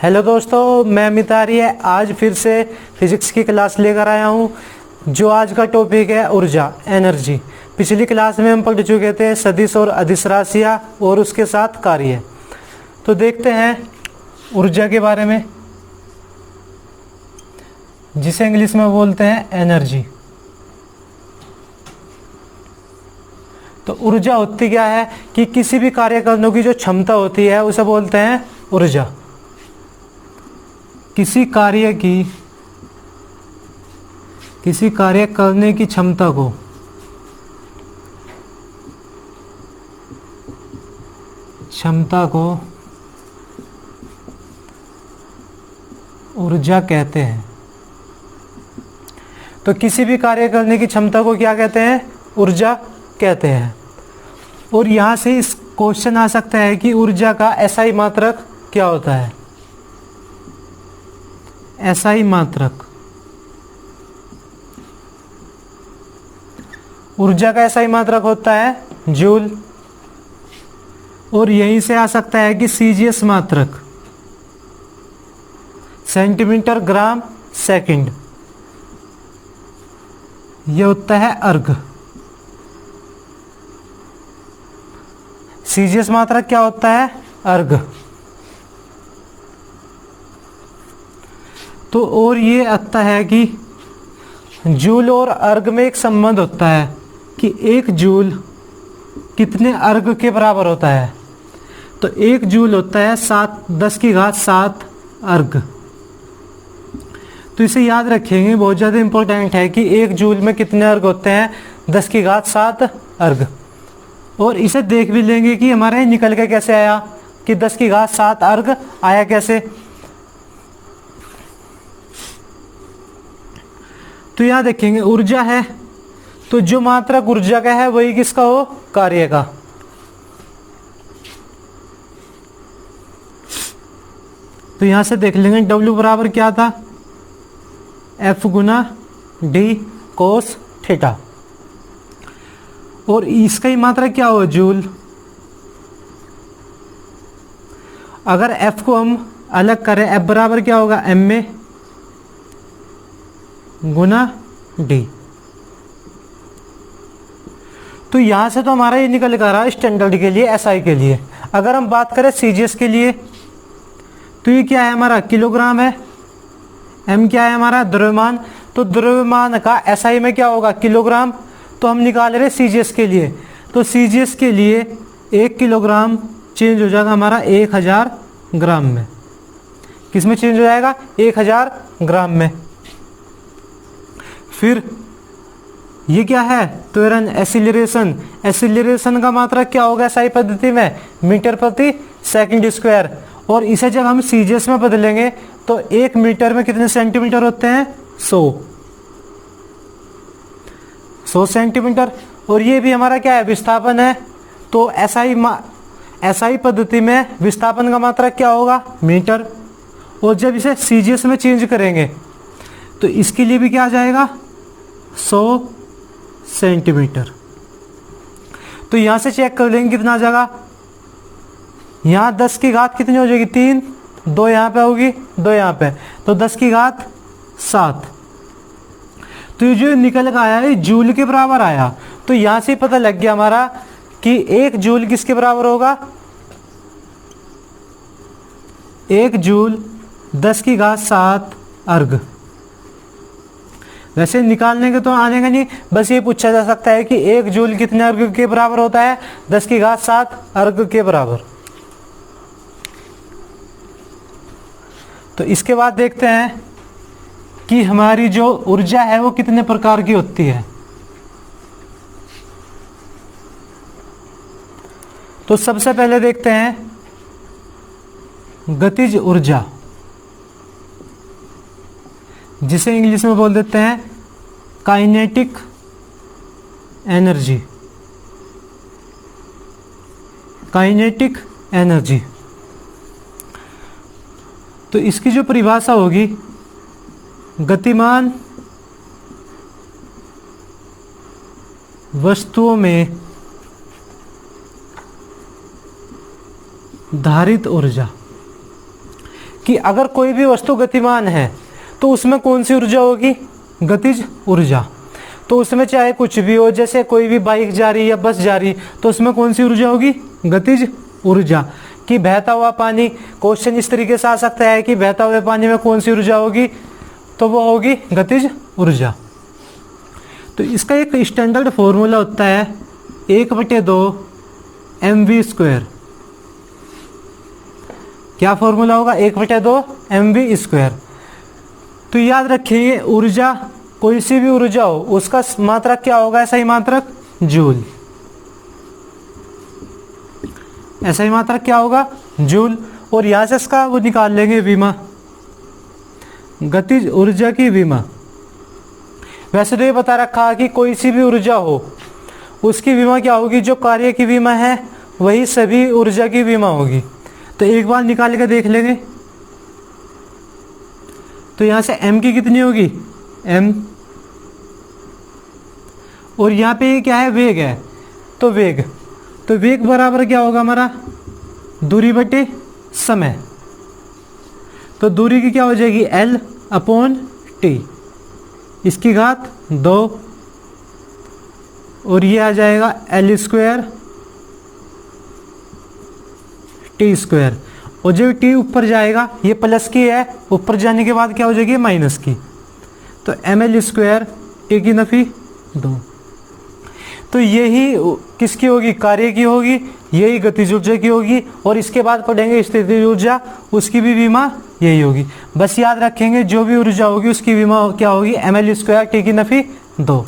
Hello दोस्तों, मैं अमित आर्य आज फिर से फिजिक्स की क्लास लेकर आया हूँ। जो आज का टॉपिक है ऊर्जा, एनर्जी। पिछली क्लास में हम पढ़ चुके थे सदिश और अदिश राशियाँ और उसके साथ कार्य। तो देखते हैं ऊर्जा के बारे में, जिसे इंग्लिश में बोलते हैं एनर्जी। तो ऊर्जा होती क्या है कि किसी भी कार्य करने की जो क्षमता होती है उसे बोलते हैं ऊर्जा। किसी कार्य करने की क्षमता को ऊर्जा कहते हैं। तो किसी भी कार्य करने की क्षमता को क्या कहते हैं? ऊर्जा कहते हैं। और यहाँ से इस क्वेश्चन आ सकता है कि ऊर्जा का एसआई मात्रक क्या होता है। एसआई मात्रक, ऊर्जा का एसआई मात्रक होता है जूल। और यहीं से आ सकता है कि सीजीएस मात्रक, सेंटीमीटर ग्राम सेकंड, यह होता है अर्ग। सीजीएस मात्रक क्या होता है? अर्ग। तो और ये आता है कि जूल और अर्ग में एक संबंध होता है कि एक जूल कितने अर्ग के बराबर होता है। तो एक जूल होता है 10⁻7 अर्ग। तो इसे याद रखेंगे, बहुत ज़्यादा इंपॉर्टेंट है कि एक जूल में कितने अर्ग होते हैं? 10⁻7 अर्ग। और इसे देख भी लेंगे कि हमारे निकल के कैसे आया, कि 10⁻7 अर्ग आया कैसे। तो यहाँ देखेंगे ऊर्जा है, तो जो मात्रक ऊर्जा का है वही किसका हो? कार्य का। तो यहां से देख लेंगे W बराबर क्या था? F गुना D कोस थीटा। और इसका ही मात्रक क्या हो? जूल। अगर F को हम अलग करें, F बराबर क्या होगा? MA गुना D। तो यहां से तो हमारा ये निकल कर रहा है स्टैंडर्ड के लिए, एसआई के लिए। अगर हम बात करें सीजीएस के लिए, तो ये क्या है हमारा? किलोग्राम है। एम क्या है हमारा? द्रव्यमान। तो द्रव्यमान का एसआई में क्या होगा? किलोग्राम। तो हम निकाल रहे सीजीएस के लिए, तो सीजीएस के लिए 1 किलोग्राम चेंज हो जाएगा हमारा 1000 ग्राम में। किस में चेंज हो जाएगा? 1000 ग्राम में। फिर ये क्या है? त्वरण, एसिलरेशन। एसिलरेशन का मात्रक क्या होगा एसआई पद्धति में? मीटर प्रति सेकंड स्क्वायर। और इसे जब हम सीजीएस में बदलेंगे तो 1 मीटर में कितने सेंटीमीटर होते हैं? 100 सेंटीमीटर। और ये भी हमारा क्या है? विस्थापन है। तो एसआई पद्धति में विस्थापन का मात्रक क्या होगा? मीटर। और जब इसे सीजीएस में चेंज करेंगे तो इसके लिए भी क्या आ जाएगा? 100 सेंटीमीटर। तो यहां से चेक कर लेंगे कितना आ जाएगा। यहां 10 की घात कितनी हो जाएगी? 3, 2 यहां पे होगी, 2 यहां पे, तो 10⁻7। तो ये जो निकल कर आया है जूल के बराबर आया। तो यहां से पता लग गया हमारा कि 1 जूल किसके बराबर होगा? 1 जूल 10⁻7 अर्ग। वैसे निकालने के तो आने का नहीं, बस ये पूछा जा सकता है कि 1 जूल कितने अर्ग के बराबर होता है? 10⁻7 अर्ग के बराबर। तो इसके बाद देखते हैं कि हमारी जो ऊर्जा है वो कितने प्रकार की होती है। तो सबसे पहले देखते हैं गतिज ऊर्जा, जिसे इंग्लिश में बोल देते हैं काइनेटिक एनर्जी। Kinetic energy. तो इसकी जो परिभाषा होगी, गतिमान वस्तुओं में धारित ऊर्जा। कि अगर कोई भी वस्तु गतिमान है तो उसमें कौन सी ऊर्जा होगी, गतिज ऊर्जा। तो उसमें चाहे कुछ भी हो, जैसे कोई भी बाइक जा रही या बस जा रही, तो उसमें कौन सी ऊर्जा होगी, गतिज ऊर्जा। कि बहता हुआ पानी, क्वेश्चन इस तरीके से आ सकता है कि बहता हुए पानी में कौन सी ऊर्जा होगी, तो वो होगी गतिज ऊर्जा। तो इसका एक स्टैंडर्ड फॉर्मूला होता है 1/2 mv²। क्या फॉर्मूला होगा, 1/2 mv²। तो याद रखिए ऊर्जा, कोई सी भी ऊर्जा हो उसका मात्रक क्या होगा, ऐसा ही मात्रक जूल। ऐसा ही मात्रक क्या होगा, जूल। और यहां से इसका वो निकाल लेंगे विमा, गतिज ऊर्जा की विमा। वैसे तो ये बता रखा कि कोई सी भी ऊर्जा हो उसकी विमा क्या होगी, जो कार्य की विमा है वही सभी ऊर्जा की विमा होगी। तो एक बार निकाल के देख लेंगे। तो यहां से m की कितनी होगी, m, और यहाँ पे क्या है, वेग है, तो वेग बराबर क्या होगा हमारा, दूरी बटे समय। तो दूरी की क्या हो जाएगी, L/T, इसकी घात 2, और ये आ जाएगा L² T²। और जब T ऊपर जाएगा, ये प्लस की है, ऊपर जाने के बाद क्या हो जाएगी, माइनस की। तो mL², T की नफी 2। तो यही किसकी होगी, कार्य की होगी, यही गतिज ऊर्जा की होगी। और इसके बाद पढ़ेंगे स्थितिज ऊर्जा, उसकी भी विमा यही होगी। बस याद रखेंगे जो भी ऊर्जा होगी उसकी विमा क्या होगी, mL², T की नफी 2।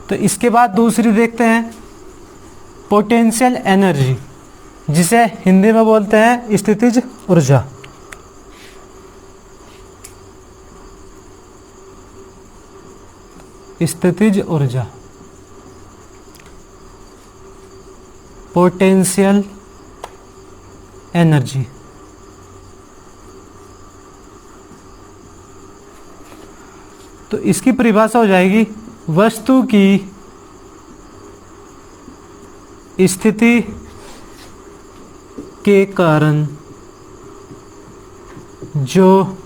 तो इसके बाद दूसरी देखते हैं, पोटेंशियल एनर्जी, जिसे हिंदी में बोलते हैं स्थितिज ऊर्जा। स्थितिज ऊर्जा, पोटेंशियल एनर्जी। तो इसकी परिभाषा हो जाएगी, वस्तु की स्थिति के कारण जो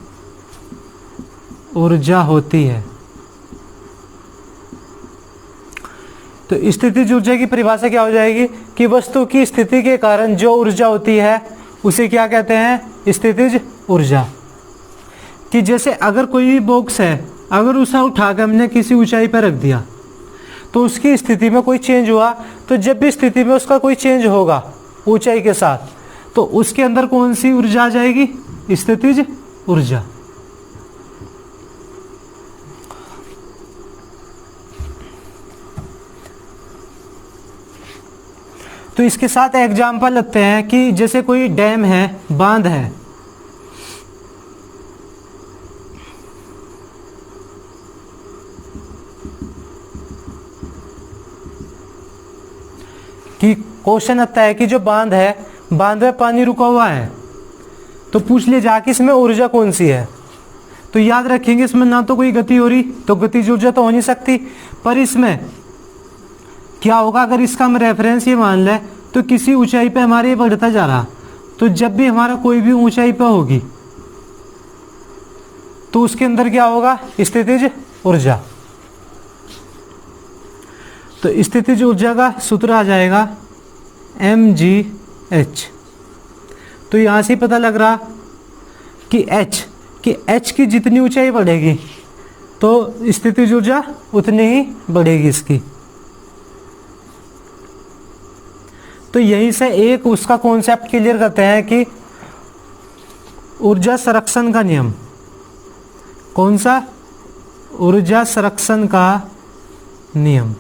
ऊर्जा होती है। तो स्थितिज ऊर्जा की परिभाषा क्या हो जाएगी कि वस्तु की स्थिति के कारण जो ऊर्जा होती है उसे क्या कहते हैं, स्थितिज ऊर्जा। कि जैसे अगर कोई भी बॉक्स है, अगर उसे उठाकर हमने किसी ऊंचाई पर रख दिया तो उसकी स्थिति में कोई चेंज हुआ, तो जब भी स्थिति में उसका कोई चेंज होगा ऊंचाई के साथ, तो उसके अंदर कौन सी ऊर्जा आ जाएगी, स्थितिज ऊर्जा। तो इसके साथ एग्जाम्पल लेते हैं कि जैसे कोई डैम है, बांध है, कि क्वेश्चन आता है कि जो बांध है, बांध में पानी रुका हुआ है, तो पूछ लिया जा कि इसमें ऊर्जा कौन सी है। तो याद रखेंगे इसमें ना तो कोई गति हो रही, तो गतिज ऊर्जा तो हो नहीं सकती। पर इसमें क्या होगा, अगर इसका हम रेफरेंस ये मान लें तो किसी ऊंचाई पे हमारे ये बढ़ता जा रहा, तो जब भी हमारा कोई भी ऊंचाई पे होगी तो उसके अंदर क्या होगा, स्थितिज ऊर्जा। तो स्थितिज ऊर्जा का सूत्र आ जाएगा mgh। तो यहां से पता लग रहा कि h की जितनी ऊंचाई बढ़ेगी तो स्थितिज ऊर्जा उतनी ही बढ़ेगी इसकी। तो यहीं से एक उसका कॉन्सेप्ट क्लियर करते हैं कि ऊर्जा संरक्षण का नियम। कौन सा, ऊर्जा संरक्षण का नियम।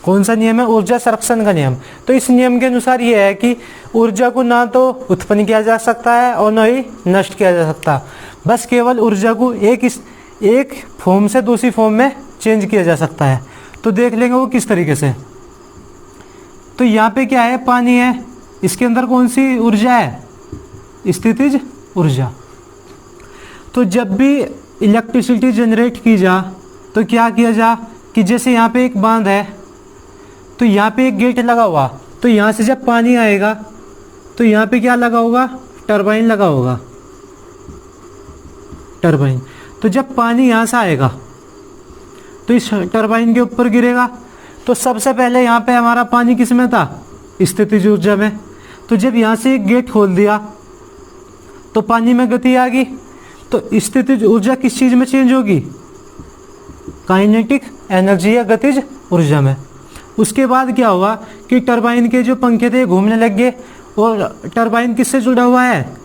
कौन सा नियम है, ऊर्जा संरक्षण का नियम। तो इस नियम के अनुसार यह है कि ऊर्जा को ना तो उत्पन्न किया जा सकता है और न ही नष्ट किया जा सकता, बस केवल ऊर्जा को एक फॉर्म से दूसरी फॉर्म में चेंज किया जा सकता है। तो देख लेंगे वो किस तरीके से। तो यहाँ पे क्या है, पानी है, इसके अंदर कौन सी ऊर्जा है, स्थितिज ऊर्जा। तो जब भी इलेक्ट्रिसिटी जनरेट की जा तो क्या किया जा कि जैसे यहाँ पे एक बांध है, तो यहाँ पे एक गेट लगा हुआ, तो यहाँ से जब पानी आएगा तो यहाँ पे क्या लगा होगा, टरबाइन लगा होगा, टरबाइन। तो जब पानी यहाँ से आएगा तो इस टरबाइन के ऊपर गिरेगा। तो सबसे पहले यहाँ पे हमारा पानी किस में था, स्थितिज ऊर्जा में। तो जब यहाँ से एक गेट खोल दिया तो पानी में गति आ गई। तो स्थितिज ऊर्जा किस चीज़ में चेंज होगी, काइनेटिक एनर्जी या गतिज ऊर्जा में। उसके बाद क्या हुआ कि टरबाइन के जो पंखे थे घूमने लग गए। और टरबाइन किससे जुड़ा हुआ है,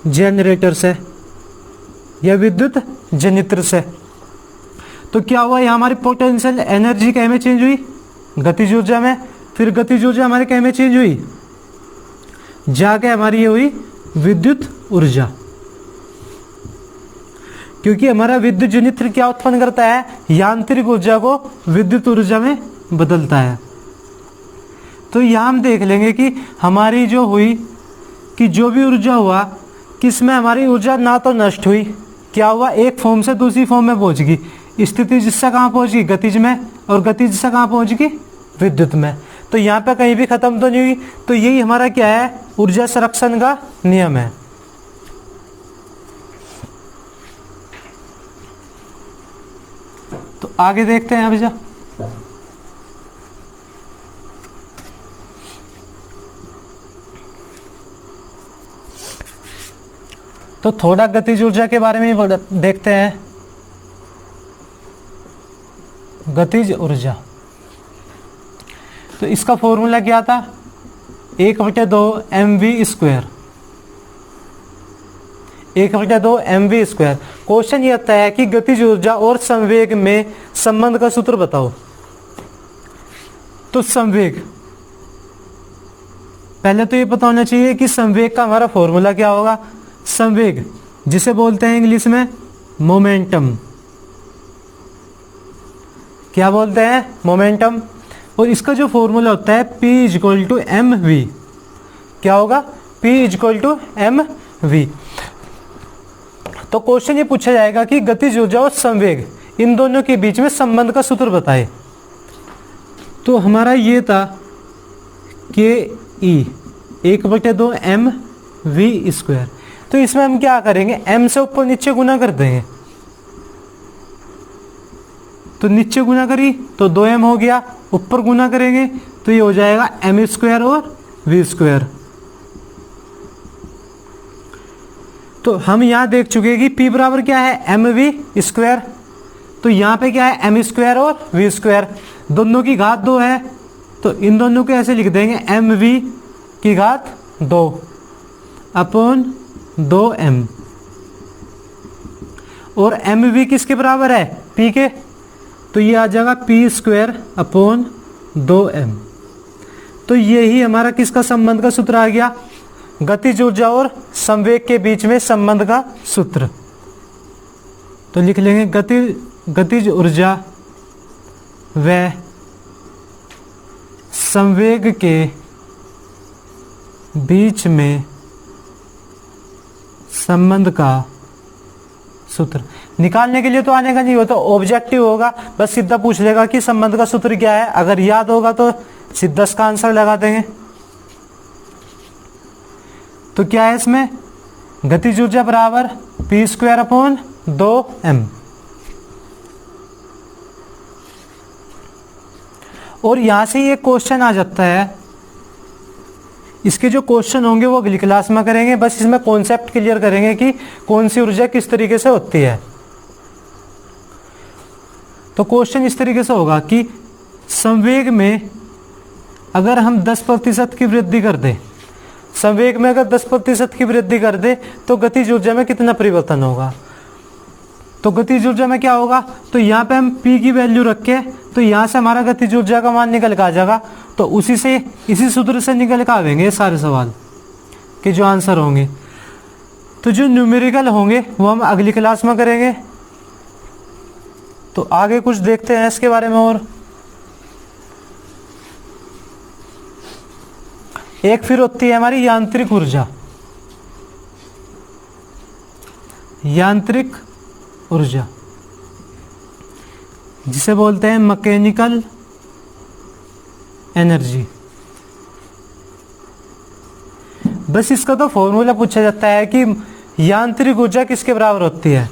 जनरेटर से या विद्युत जनित्र से। तो क्या हुआ, यहाँ हमारी पोटेंशियल एनर्जी क्या में चेंज हुई, गतिज ऊर्जा में। फिर गतिज ऊर्जा हमारे क्या में चेंज हुई, जाके हमारी ये हुई विद्युत ऊर्जा। क्योंकि हमारा विद्युत जनित्र क्या उत्पन्न करता है, यांत्रिक ऊर्जा को विद्युत ऊर्जा में बदलता है। तो यहाँ हम देख लेंगे कि हमारी जो हुई कि जो भी ऊर्जा हुआ, किसमें हमारी ऊर्जा ना तो नष्ट हुई, क्या हुआ, एक फॉर्म से दूसरी फॉर्म में पहुंच गई। स्थिति जिससे कहाँ पहुंच गई, गतिज में, और गतिज से कहाँ पहुंच गई, विद्युत में। तो यहाँ पे कहीं भी खत्म तो नहीं हुई। तो यही हमारा क्या है, ऊर्जा संरक्षण का नियम है। तो आगे देखते हैं अभी। तो थोड़ा गतिज ऊर्जा के बारे में देखते हैं। गतिज ऊर्जा, तो इसका फॉर्मूला क्या था, 1/2 mv²। 1/2 mv²। क्वेश्चन ये आता है कि गतिज ऊर्जा और संवेग में संबंध का सूत्र बताओ। तो संवेग, पहले तो ये पता होना चाहिए कि संवेग का हमारा फॉर्मूला क्या होगा। संवेग जिसे बोलते हैं इंग्लिश में मोमेंटम, क्या बोलते हैं, मोमेंटम। और इसका जो फॉर्मूला होता है P = mv, क्या होगा, P = mv। तो क्वेश्चन ये पूछा जाएगा कि गतिज ऊर्जा और संवेग इन दोनों के बीच में संबंध का सूत्र बताए। तो हमारा ये था के ई 1/2 mv²। तो इसमें हम क्या करेंगे, m से ऊपर नीचे गुना कर देंगे। तो नीचे गुना करी तो 2m हो गया, ऊपर गुना करेंगे तो ये हो जाएगा m² और v²। तो हम यहाँ देख चुके हैं कि P बराबर क्या है, mv²। तो यहाँ पे क्या है, m² और v²। दोनों की घात 2 है, तो इन दोनों को ऐसे लिख देंगे mv² 2/2m। और mv किसके बराबर है, P के। तो ये आ जाएगा P² 2m। तो यही हमारा किसका संबंध का सूत्र आ गया, गतिज ऊर्जा और संवेग के बीच में संबंध का सूत्र। तो लिख लेंगे गतिज ऊर्जा व संवेग के बीच में संबंध का सूत्र। निकालने के लिए तो आने का नहीं होता, ऑब्जेक्टिव होगा, बस सीधा पूछ लेगा कि संबंध का सूत्र क्या है। अगर याद होगा तो सीधा इसका आंसर लगा देंगे। तो क्या है इसमें, गतिज ऊर्जा बराबर P² 2m। और यहां से ये क्वेश्चन आ जाता है। इसके जो क्वेश्चन होंगे वो अगली क्लास में करेंगे, बस इसमें कॉन्सेप्ट क्लियर करेंगे कि कौन सी ऊर्जा किस तरीके से होती है। तो क्वेश्चन इस तरीके से होगा कि संवेग में अगर हम 10% की वृद्धि कर दें, संवेग में अगर 10% की वृद्धि कर दे तो गतिज ऊर्जा में कितना परिवर्तन होगा। तो गतिज ऊर्जा में क्या होगा, तो यहाँ पे हम P की वैल्यू रखे, तो यहाँ से हमारा गतिज ऊर्जा का मान निकल के आ जाएगा। तो इसी सूत्र से निकल के आवेंगे सारे सवाल के जो आंसर होंगे। तो जो न्यूमेरिकल होंगे वो हम अगली क्लास में करेंगे। तो आगे कुछ देखते हैं इसके बारे में। और एक फिर होती है हमारी यांत्रिक ऊर्जा। यांत्रिक ऊर्जा जिसे बोलते हैं मैकेनिकल एनर्जी। बस इसका तो फॉर्मूला पूछा जाता है कि यांत्रिक ऊर्जा किसके बराबर होती है,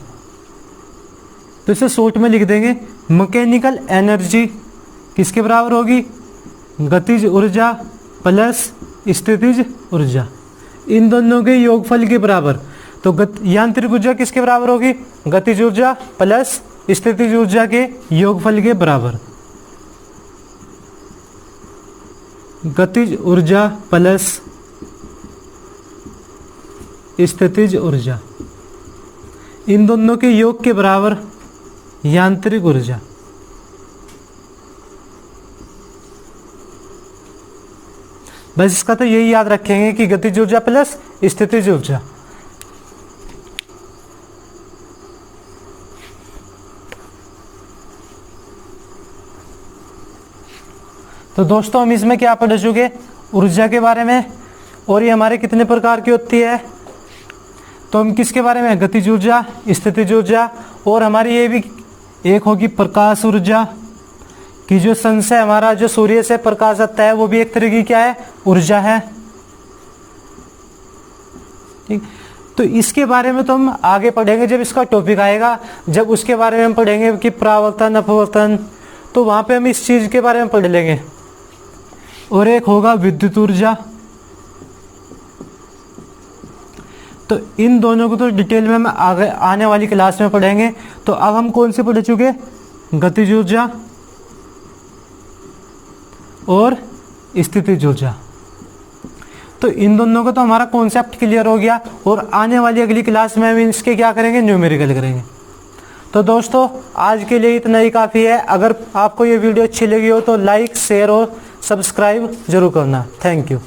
तो इसे शॉर्ट में लिख देंगे, मैकेनिकल एनर्जी किसके बराबर होगी, गतिज ऊर्जा प्लस स्थितिज ऊर्जा, इन दोनों के योगफल के बराबर। तो यांत्रिक ऊर्जा किसके बराबर होगी, गतिज ऊर्जा प्लस स्थितिज ऊर्जा के योगफल के बराबर। गतिज ऊर्जा प्लस स्थितिज ऊर्जा, इन दोनों के योग के बराबर यांत्रिक ऊर्जा। बस इसका तो यही याद रखेंगे कि गतिज ऊर्जा प्लस स्थितिज ऊर्जा। तो दोस्तों हम इसमें क्या पढ़ चुके, ऊर्जा के बारे में, और ये हमारे कितने प्रकार की होती है, तो हम किसके बारे में, गतिज ऊर्जा, स्थितिज ऊर्जा, और हमारी ये भी एक होगी प्रकाश ऊर्जा, कि जो सन से हमारा जो सूर्य से प्रकाश आता है वो भी एक तरह की क्या है, ऊर्जा है। ठीक, तो इसके बारे में तो हम आगे पढ़ेंगे जब इसका टॉपिक आएगा, जब उसके बारे में हम पढ़ेंगे कि परावर्तन अपवर्तन, तो वहां पे हम इस चीज के बारे में पढ़ लेंगे। और एक होगा विद्युत ऊर्जा, तो इन दोनों को तो डिटेल में हम आगे आने वाली क्लास में पढ़ेंगे। तो अब हम कौन से पढ़ चुके, गतिज ऊर्जा और स्थितिज ऊर्जा। तो इन दोनों का तो हमारा कॉन्सेप्ट क्लियर हो गया, और आने वाली अगली क्लास में हम इसके क्या करेंगे, न्यूमेरिकल करेंगे। तो दोस्तों आज के लिए इतना ही काफ़ी है। अगर आपको ये वीडियो अच्छी लगी हो तो लाइक, शेयर और सब्सक्राइब जरूर करना। Thank you.